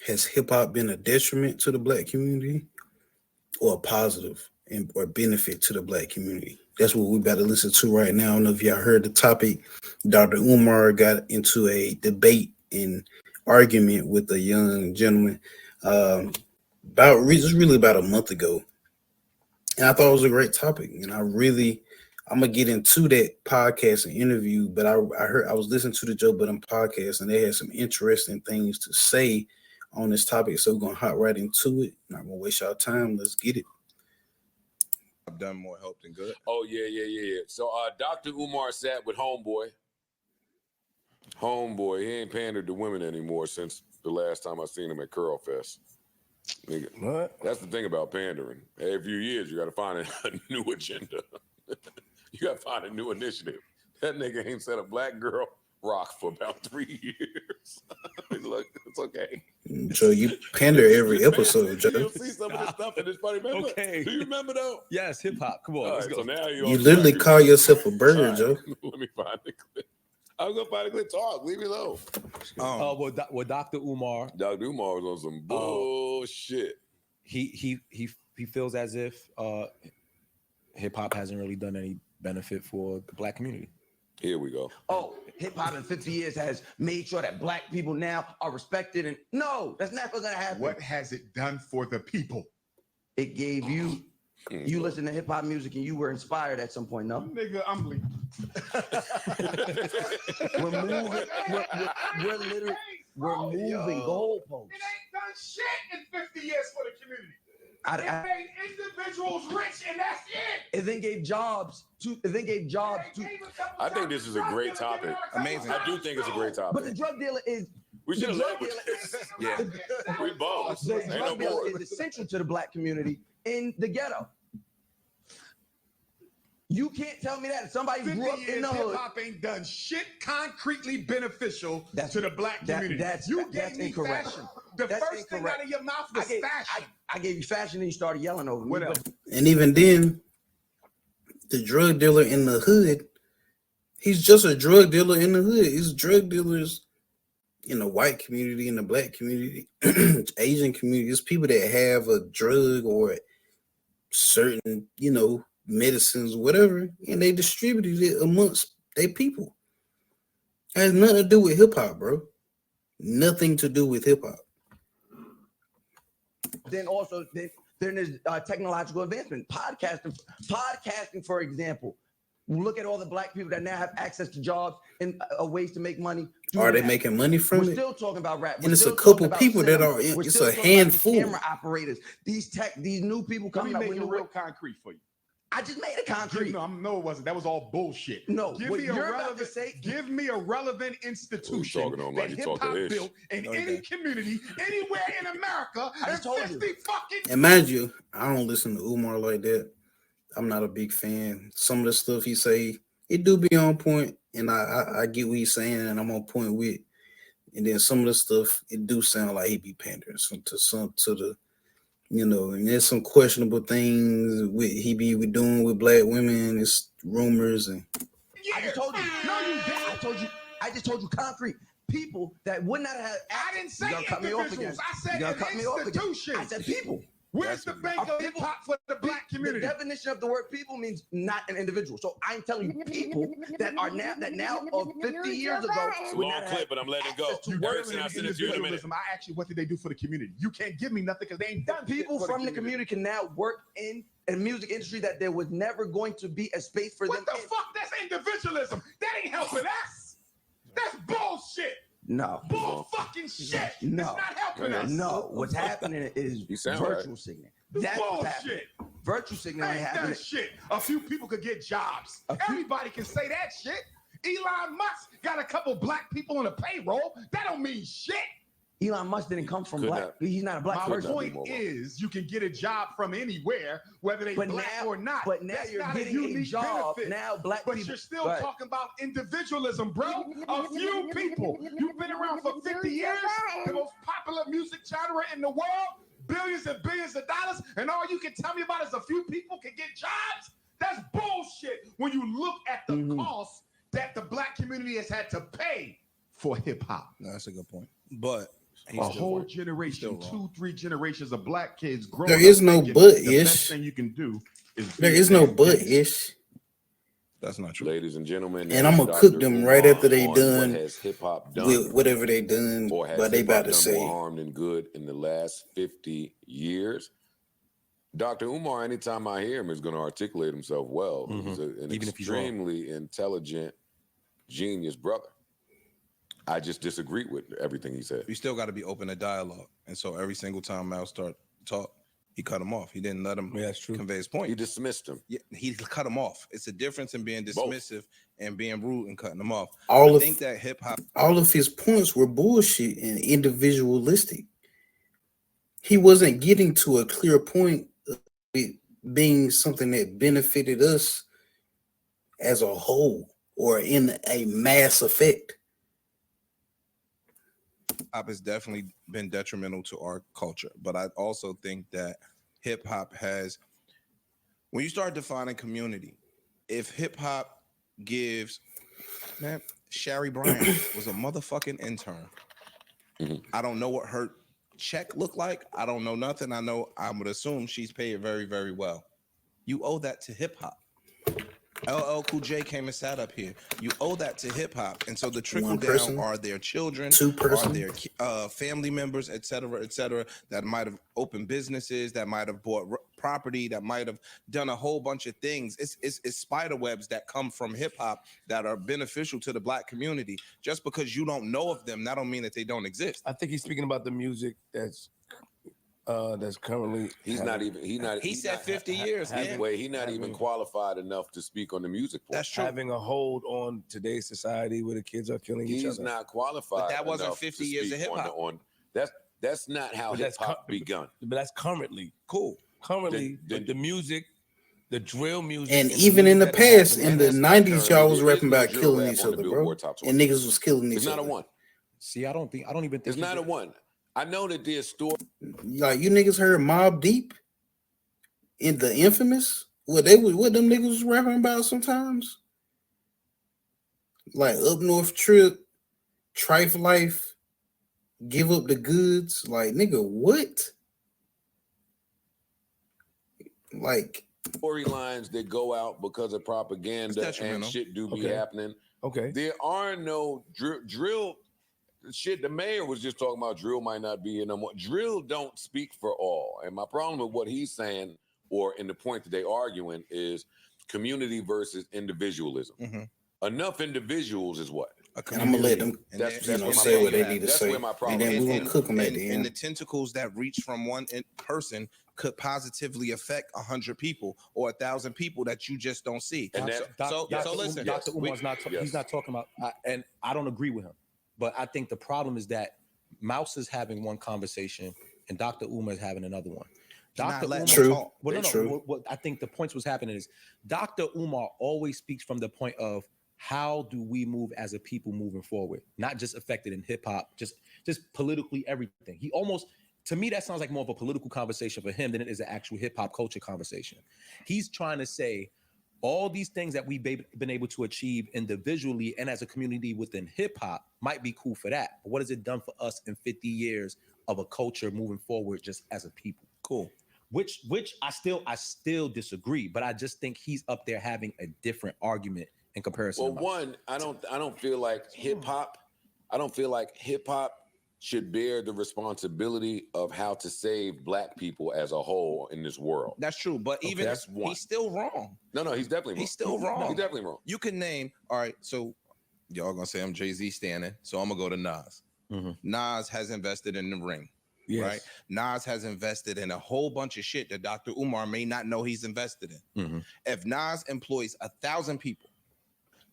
has hip hop been a detriment to the black community or a positive or benefit to the black community? That's what we about to listen to right now. I don't know if y'all heard the topic. Dr. Umar got into a debate and argument with a young gentleman really about a month ago. And I thought it was a great topic. And I'm gonna get into that podcast and interview, but I was listening to the Joe Budden podcast and they had some interesting things to say on this topic. So we're gonna hop right into it. Not gonna waste y'all time. Let's get it. I've done more help than good. Oh, yeah. So Dr. Umar sat with Homeboy. Homeboy, he ain't pandered to women anymore since the last time I seen him at Curl Fest. Nigga, What? that's the thing about pandering. Every few years, you got to find a new agenda. You got to find a new initiative. That nigga ain't said a black girl rock for about 3 years. Look, it's okay. Joe, you pander every episode, Joe. You'll see some of this stuff in this funny. Remember? Okay. Do you remember though? Yes, hip hop. Come on, let's go. So now You literally call yourself a burger, right. Joe. Let me find the clip. I'm gonna find a clip. Talk. Leave me alone. Well, Dr. Umar, Dr. Umar was on some bullshit. he feels as if hip hop hasn't really done any benefit for the black community. Here we go. Oh, hip hop in 50 years has made sure that black people now are respected. And no, that's never gonna happen. What has it done for the people? It gave you listen to hip hop music and you were inspired at some point, no? Nigga, I'm leaving. We're moving goalposts. It ain't done shit in 50 years for the community. It made individuals rich and that's it. It then gave jobs to. I think this is a great topic. Amazing. I do think it's a great topic. But the drug dealer is. We should have led drug with dealer this. is- Yeah. We both. The Ain't no drug dealer more. is essential to the black community in the ghetto. You can't tell me that somebody 50 grew up in years, the hood. hip hop ain't done shit concretely beneficial to the black community. That's me incorrect. fashion. The That's first thing incorrect. out of your mouth was fashion. I gave you fashion and you started yelling over me. What but- else? And even then, the drug dealer in the hood, he's just a drug dealer in the hood. He's drug dealers in the white community, in the black community, Asian community. It's people that have a drug or certain, medicines, whatever, and they distributed it amongst their people. It has nothing to do with hip hop, bro. Nothing to do with hip hop. Then also, then there's technological advancement. Podcasting, for example. Look at all the black people that now have access to jobs and ways to make money. Are they making money from We're it? still talking about rap. And it's a couple people that are. It's a handful. Camera operators. These new people Let me coming up make with it new. real concrete for you. I just made it concrete. No, it wasn't. That was all bullshit. No, give what me a you're about to relevant. say- Give me a relevant institution talking on like that you hip talking hop ish. built in any community, anywhere in America. I just in told you. 50 fucking. And mind you, I don't listen to Umar like that. I'm not a big fan. Some of the stuff he say, it do be on point, and I get what he's saying, and I'm on point with. And then some of the stuff, it do sound like he be pandering to the, and there's some questionable things he be doing with black women. It's rumors and. I just told you. No, you didn't. I just told you concrete. People that would not have. I didn't say You're gonna cut me off again. individuals. I said You're gonna cut me off an again. institution. I said people. Where's the bank of hip hop for the black community? The definition of the word people means not an individual. So I'm telling you, people that are now of 50 years ago. It's a would long not clip, have but I'm letting it go. access to You words. Erickson, I'll send it to you in a minute. I asked you, what did they do for the community? You can't give me nothing because they ain't done People shit for from the community can now work in a music industry that there was never going to be a space for What them. the fuck? That's individualism. That ain't helping us. That's bullshit. No. Bull fucking shit. No. It's not helping us. No. What's happening is You sound virtual right. signaling. It's That's what's happening. bullshit. Virtual signaling ain't Ain't happening. done shit. A few people could get jobs. A few- Everybody can say that shit. Elon Musk got a couple black people on the payroll. That don't mean shit. Elon Musk didn't come from Could black. not. He's not a black My person. not be point more. is, you can get a job from anywhere, whether they But black now, or not. but now That's you're not getting a unique job. benefit. Now black But people. you're still Right. talking about individualism, bro. A few people. You've been around for 50 years. The most popular music genre in the world. Billions and billions of dollars. And all you can tell me about is a few people can get jobs? That's bullshit when you look at the cost that the black community has had to pay for hip hop. No, that's a good point. But A whole generation, 2-3 generations of black kids growing There is up no thinking but the best ish. thing you can do is There be is a no damn but gangster. ish. That's not true. Ladies and gentlemen, And I'm gonna cook them right after they done what has hip hop done with whatever they done. or has But they hip hop about to done say more harm than good in the last 50 years? Dr. Umar, anytime I hear him, is going to articulate himself well. He's an Even if he's wrong. extremely intelligent, genius brother. I just disagree with everything he said. You still got to be open to dialogue. And so every single time Mal start talk, he cut him off. He didn't let him Yeah, that's true. convey his point. He dismissed him. Yeah, he cut him off. It's a difference in being Both. dismissive and being rude and cutting him off. all I of think that hip hop, all of his points were bullshit and individualistic. He wasn't getting to a clear point of it being something that benefited us as a whole or in a mass effect. has definitely been detrimental to our culture. But I also think that hip hop has, when you start defining community, if hip hop gives, man, Shari Bryan was a motherfucking intern. I don't know what her check looked like. I don't know nothing. I would assume she's paid very, very well. You owe that to hip hop. LL Cool J came and sat up here. You owe that to hip hop, and so the trickle One down person, are their children, two are person. their family members, et cetera, that might have opened businesses, that might have bought property, that might have done a whole bunch of things. It's spider webs that come from hip hop that are beneficial to the black community. Just because you don't know of them, that don't mean that they don't exist. I think he's speaking about the music that's currently. He said 50 years. He's not even qualified enough to speak on the music part. That's true. Having a hold on today's society where the kids are killing each other. He's not qualified. But that wasn't enough 50 to years of speak hip hop. That's not how But hip that's hop begun. But that's currently. Cool. Currently, Then- the music, the drill music, And the even in the music that past, happened, in the that's 90s, y'all was There is rapping no about drill killing rap each on the other, bro. Billboard Top 20. And niggas was killing each It's not other. a one. See, I don't even think It's not a one. I know that there's stories. Like you niggas heard Mobb Deep in the Infamous? What them niggas was rapping about sometimes? Like Up North Trip, Trife Life, Give Up the Goods. Like, nigga, what? Like storylines that go out because of propaganda It's and detrimental. shit do be Okay. happening. Okay. There are no drill shit. The mayor was just talking about drill might not be here no more. Drill don't speak for all. And my problem with what he's saying, or in the point that they arguing, is community versus individualism. Enough individuals is what? and I'm gonna let them That's you know, where my say what they problem need to is. say. That's where my problem And then is. we're gonna cook them at the And end. the tentacles that reach from one person could positively affect 100 people or 1,000 people that you just don't see. And that- So listen, Dr. Umar's yes. he's not talking about, and I don't agree with him. But I think the problem is that Mouse is having one conversation and Dr. Umar is having another one. Dr. Umar, True. Well, no. True. What I think the points was happening is Dr. Umar always speaks from the point of how do we move as a people moving forward, not just affected in hip hop, just politically everything. He almost, to me, that sounds like more of a political conversation for him than it is an actual hip hop culture conversation. He's trying to say all these things that we've been able to achieve individually and as a community within hip hop might be cool for that. But what has it done for us in 50 years of a culture moving forward just as a people? cool. Which I still disagree, but I just think he's up there having a different argument in comparison. Well, to Mouse. one, I don't feel like hip hop. I don't feel like hip hop should bear the responsibility of how to save black people as a whole in this world. That's true. But even that's one. he's still wrong. No, he's definitely wrong. He's still wrong. He's definitely wrong. You can name, all right, so y'all gonna say I'm Jay-Z standing, so I'm gonna go to Nas. Nas has invested in the ring. Yes. Right? Nas has invested in a whole bunch of shit that Dr. Umar may not know he's invested in. If Nas employs 1,000 people,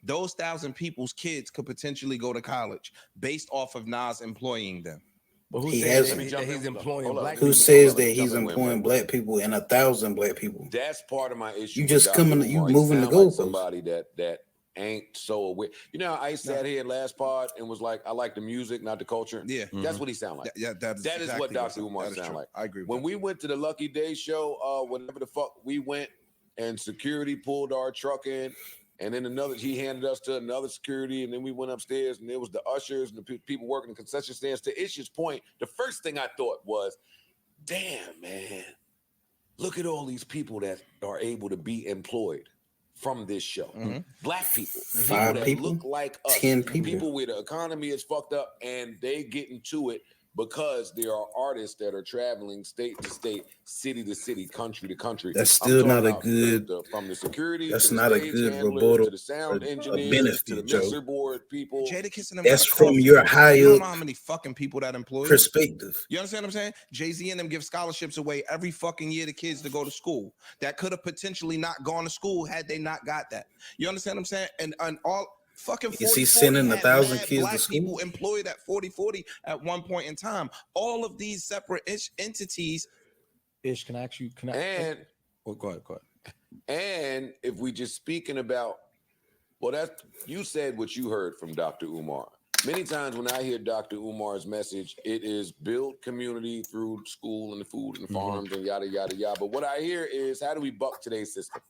those 1,000 people's kids could potentially go to college based off of Nas employing them. But who He says has- that he's employing Hold up. black Who people? says Hold that up, he's jump in, employing wait. black people and 1,000 black people? That's part of my issue. You with just Dr. coming- Umar. you He moving the sound like goalposts. somebody that ain't so aware. You know, how I sat here last pod and was like, I like the music, not the culture. Yeah. That's what he sound like. That is That is what exactly Dr. Umar that is sound true. like. I agree with When that. we went to the Lucky Day show, whatever the fuck we went, and security pulled our truck in, And then he handed us to another security, and then we went upstairs, and there was the ushers and the people working the concession stands. To Ish's point, the first thing I thought was, damn, man, look at all these people that are able to be employed from this show. Black people, 5 that people, look like us, 10 people. people where the economy is fucked up, and they get into it because there are artists that are traveling state to state, city to city, country to country. That's still not a about good. from the security. That's to the not a stage good handlers, rebuttal. to the sound a engineers, to the benefit, mixer Joe. board people. Jadakiss and them That's got a from cost. your high You don't know up how many fucking people that employ. perspective. You understand what I'm saying? Jay-Z and them give scholarships away every fucking year to kids to go to school that could have potentially not gone to school had they not got that. You understand what I'm saying? And all fucking 40, Is he sending 1,000 kids to black school? people employed at 40 at one point in time. All of these separate entities. Ish, can I ask you? And Oh, go ahead. and if we just speaking about, well, that's you said what you heard from Dr. Umar. Many times when I hear Dr. Umar's message, it is build community through school and the food and the farms and yada yada yada. But what I hear is, how do we buck today's system?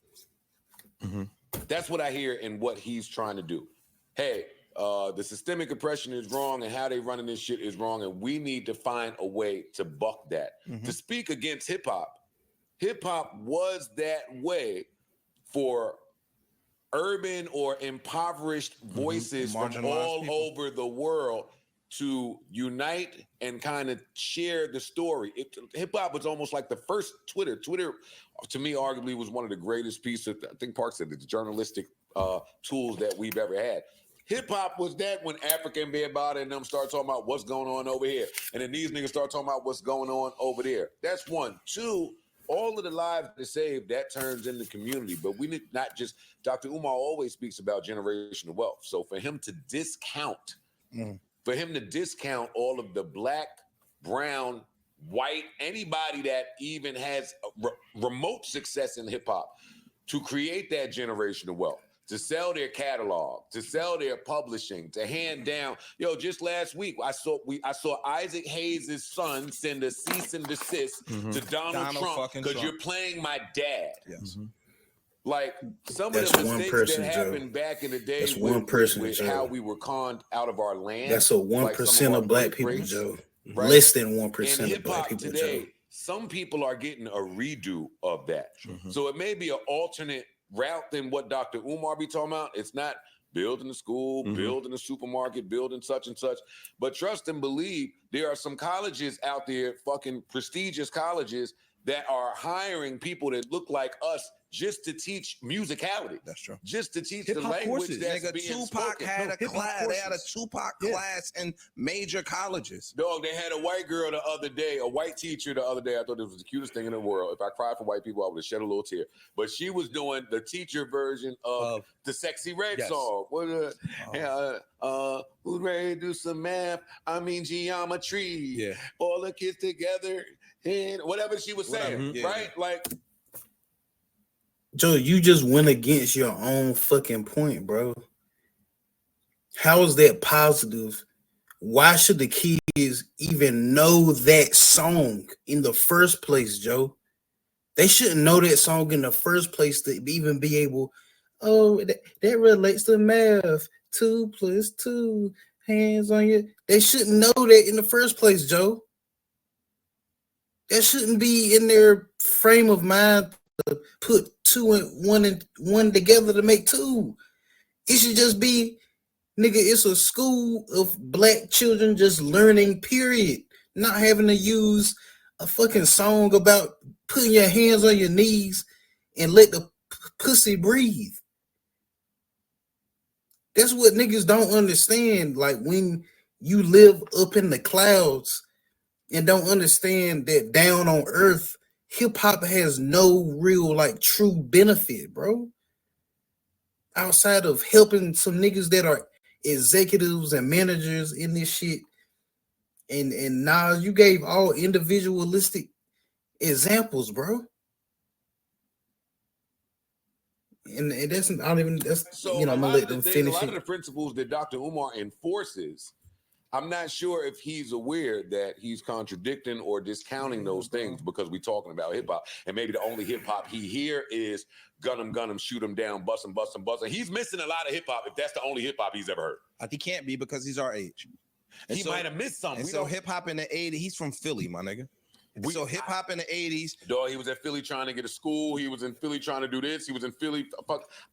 That's what I hear in what he's trying to do. Hey, the systemic oppression is wrong, and how they running this shit is wrong, and we need to find a way to buck that. To speak against hip hop was that way for urban or impoverished voices from all over the world to unite and kind of share the story. Hip hop was almost like the first Twitter. Twitter, to me, arguably was one of the greatest pieces of, I think Park said, the journalistic tools that we've ever had. Hip hop was that when African Bambaataa and them start talking about what's going on over here, and then these niggas start talking about what's going on over there. That's one. Two, all of the lives that are saved, that turns into community. But we need not just, Dr. Umar always speaks about generational wealth. So for him to discount, all of the black, brown, white, anybody that even has remote success in hip hop, to create that generational wealth, to sell their catalog, to sell their publishing, to hand down. Yo, just last week, I saw Isaac Hayes' son send a cease and desist to Donald Trump because you're playing my dad. Yes. Like some That's of the one mistakes person, that Joe. happened back in the day That's one person, with Joe. how we were conned out of our land. That's a like 1% some of our black great people, greats, Joe. right? Less than In 1% of hip black hop people, today, Joe. some people are getting a redo of that. So it may be an alternate route than what Dr. Umar be talking about. It's not building a school, building a supermarket, building such and such. But trust and believe, there are some colleges out there, fucking prestigious colleges, that are hiring people that look like us just to teach musicality. That's true. Just to teach Hip-hop the language courses. that's Nigga, being Tupac spoken. had a hip-hop class. They had a courses. Tupac Yeah. class in major colleges. Dog, they had a white girl the other day, a white teacher the other day. I thought it was the cutest thing in the world. If I cried for white people, I would have shed a little tear. But she was doing the teacher version of the Sexy Red Yes. song. What? Who's ready to do some math? I mean geometry. Yeah. All the kids together and whatever she was saying, Whatever. Yeah, right? Like, Joe, you just went against your own fucking point, bro. How is that positive? Why should the kids even know that song in the first place, Joe? They shouldn't know that song in the first place to even be able, that relates to math. 2 + 2, hands on you. They shouldn't know that in the first place, Joe. That shouldn't be in their frame of mind to put 2 and 1 together to make 2. It should just be, nigga, it's a school of black children just learning, period. Not having to use a fucking song about putting your hands on your knees and let the pussy breathe. That's what niggas don't understand. Like, when you live up in the clouds and don't understand that down on earth, hip hop has no real, like, true benefit, bro. Outside of helping some niggas that are executives and managers in this shit. And Nas, you gave all individualistic examples, bro. And that's, I don't even, that's, so you know, I'm gonna let them finish a lot it. of the principles that Dr. Umar enforces I'm not sure if he's aware that he's contradicting or discounting those things because we're talking about hip hop, and maybe the only hip hop he hear is gun him, shoot him down, bust him. He's missing a lot of hip hop if that's the only hip hop he's ever heard. He can't be because he's our age. And He might have missed something. And so hip hop in the 80s, he's from Philly, my nigga. So hip hop in the 80s. Dog, he was at Philly trying to get a school. He was in Philly trying to do this. He was in Philly.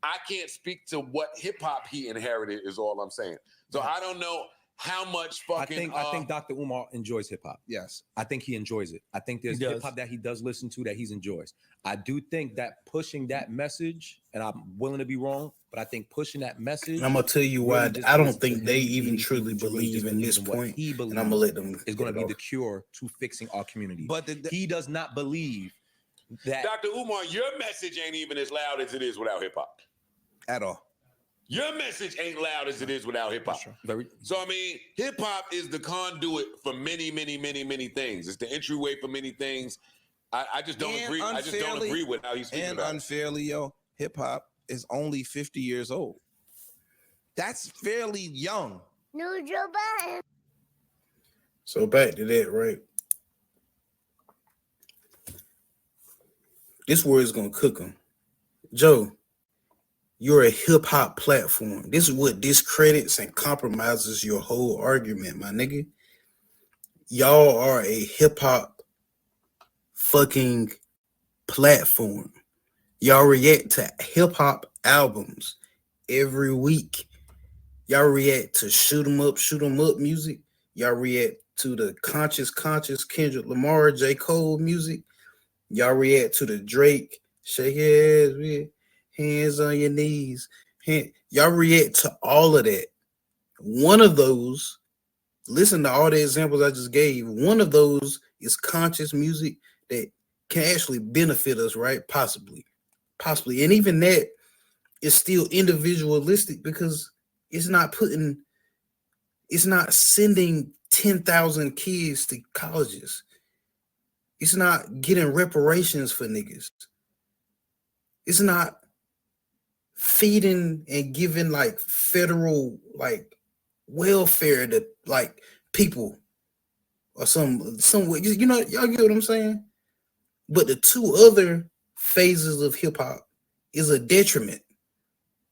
I can't speak to what hip hop he inherited is all I'm saying. So I don't know how much fucking. I think Dr. Umar enjoys hip hop. Yes. I think he enjoys it. I think there's hip hop that he does listen to that he enjoys. I do think that pushing that message, and I'm willing to be wrong, but I think pushing that message. I'm gonna tell you why I don't think they even truly believe in this point. He believes and I'm gonna let them is going to be the cure to fixing our community. But he does not believe that. Dr. Umar, your message ain't even as loud as it is without hip hop. At all. Your message ain't loud as it is without hip hop. So I mean, hip hop is the conduit for many, many, many, many things. It's the entryway for many things. I just don't agree. I just don't agree with how he's speaking about unfairly, yo, hip hop is only 50 years old. That's fairly young. No, Joe Biden. So back to that, right? This word is gonna cook them. Joe, you're a hip hop platform. This is what discredits and compromises your whole argument, my nigga. Y'all are a hip hop fucking platform. Y'all react to hip hop albums every week. Y'all react to shoot 'em up music. Y'all react to the conscious Kendrick Lamar, J. Cole music. Y'all react to the Drake, shake your ass, hands on your knees. Y'all react to all of that. One of those, listen to all the examples I just gave. One of those is conscious music that can actually benefit us, right? Possibly. And even that is still individualistic because it's not sending 10,000 kids to colleges. It's not getting reparations for niggas. It's not feeding and giving like federal like welfare to like people or some you know, y'all get what I'm saying? But the two other phases of hip hop is a detriment.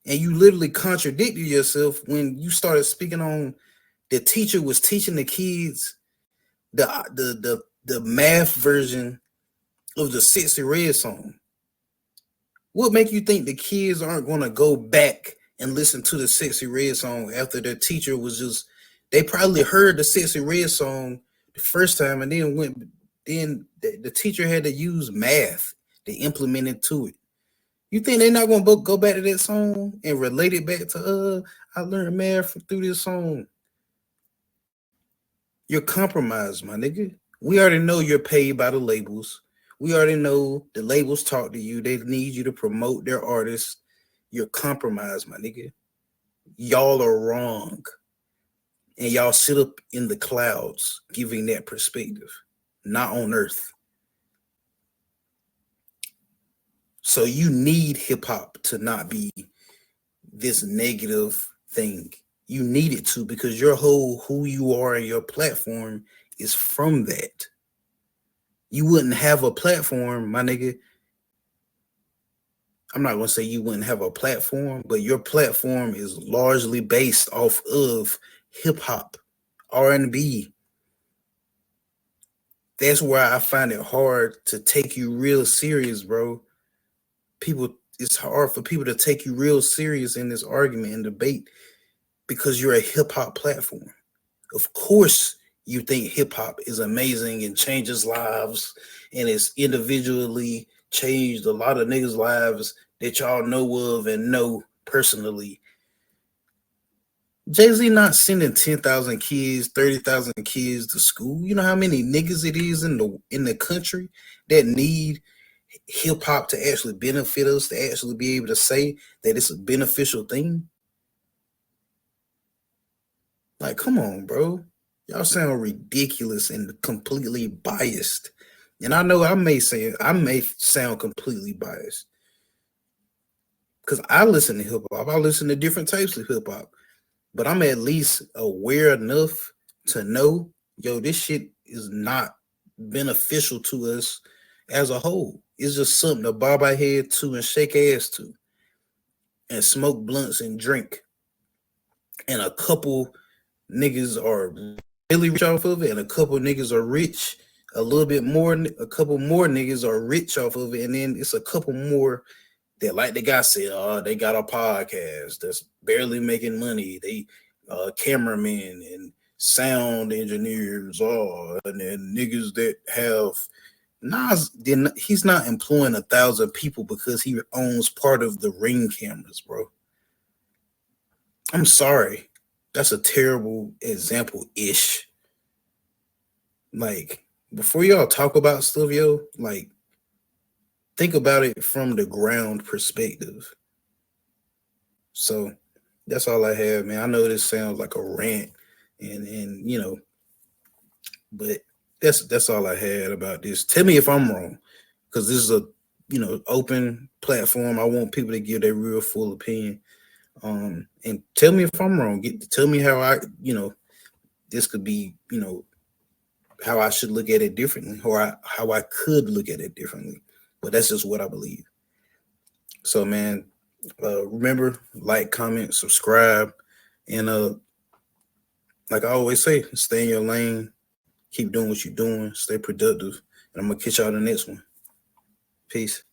And you literally contradicted yourself when you started speaking on the teacher was teaching the kids the math version of the Sexy Red song. What make you think the kids aren't going to go back and listen to the Sexy Red song after their teacher was just, they probably heard the Sexy Red song the first time and then the teacher had to use math to implement it to it. You think they're not going to go back to that song and relate it back to, I learned math through this song? You're compromised, my nigga. We already know you're paid by the labels. We already know the labels talk to you. They need you to promote their artists. You're compromised, my nigga. Y'all are wrong. And y'all sit up in the clouds giving that perspective, not on earth. So you need hip hop to not be this negative thing. You need it to, because your whole who you are and your platform is from that. You wouldn't have a platform, my nigga. I'm not going to say you wouldn't have a platform, but your platform is largely based off of hip hop, R&B. That's why I find it hard to take you real serious, bro. It's hard for people to take you real serious in this argument and debate because you're a hip hop platform. Of course, you think hip hop is amazing and changes lives, and it's individually changed a lot of niggas' lives that y'all know of and know personally. Jay-Z not sending 10,000 kids, 30,000 kids to school. You know how many niggas it is in the country that need hip hop to actually benefit us, to actually be able to say that it's a beneficial thing? Like, come on, bro. Y'all sound ridiculous and completely biased. And I know I may sound completely biased because I listen to hip hop. I listen to different types of hip hop, but I'm at least aware enough to know, yo, this shit is not beneficial to us as a whole. It's just something to bob our head to and shake ass to and smoke blunts and drink. And a couple niggas are really rich off of it, and a couple niggas are rich a little bit more. A couple more niggas are rich off of it, and then it's a couple more that, like the guy said, they got a podcast that's barely making money. They cameramen and sound engineers, and then niggas that have Nas. Then he's not employing 1,000 people because he owns part of the Ring cameras, bro. I'm sorry. That's a terrible example-ish. Like, before y'all talk about stuff, yo, like, think about it from the ground perspective. So that's all I have, man. I know this sounds like a rant, and you know, but that's all I had about this. Tell me if I'm wrong, because this is a open platform. I want people to give their real full opinion. And tell me if I'm wrong. Tell me how I, this could be, how I should look at it differently, or how I could look at it differently. But that's just what I believe. So, man, remember, like, comment, subscribe, and like I always say, stay in your lane, keep doing what you're doing, stay productive, and I'm gonna catch y'all in the next one. Peace.